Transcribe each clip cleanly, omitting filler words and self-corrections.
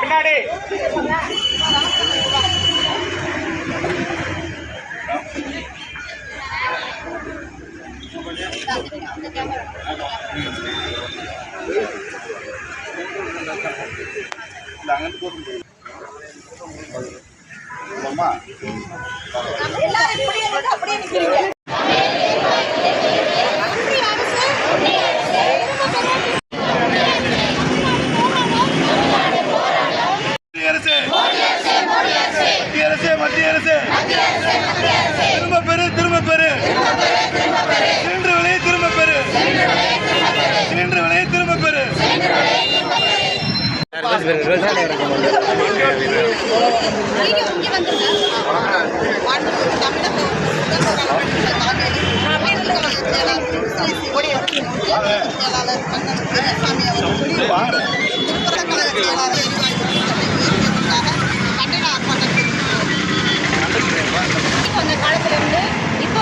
பின்னாடி மத்திய அரசு திரும்ப பெரு சிலிண்டர் விலையை திரும்ப பெரு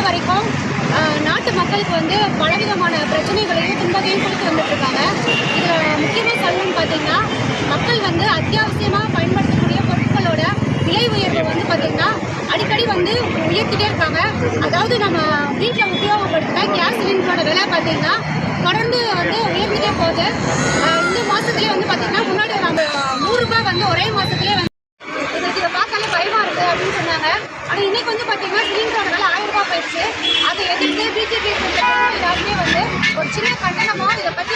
வரைக்கும் நாட்டு மக்களுக்கு வந்து பலவிதமான பிரச்சனைகளையும் துன்பத்தையும் கொடுத்து வந்துட்டு இருக்காங்க. இதில் முக்கியமாக சொல்லணும்னு பார்த்தீங்கன்னா மக்கள் வந்து அத்தியாவசியமாக பயன்படுத்தக்கூடிய பொருட்களோட விலை உயர்வு வந்து பார்த்தீங்கன்னா அடிக்கடி வந்து உயர்த்திட்டே இருக்காங்க. அதாவது நம்ம வீட்டில் உபயோகப்படுத்துகிற கேஸ் சிலிண்டரோட விலை பார்த்தீங்கன்னா தொடர்ந்து வந்து உயர்ந்துட்டே போகுது. இந்த மாதத்துலேயே வந்து பார்த்தீங்கன்னா முன்னாடி நம்ம 100 ரூபாய் வந்து ஒரே மாதத்துலேயே வந்து இதை பார்த்தாலே பயமாக இருக்குது அப்படின்னு சொன்னாங்க. ஆனால் இன்னைக்கு வந்து பார்த்தீங்கன்னா சிலிண்டரோட விலை 1000 ரூபாய் போயிடுச்சு. அதை எதிர்த்து பிஜேபி எல்லாருமே வந்து ஒரு சின்ன கண்டனமாக இதை பற்றி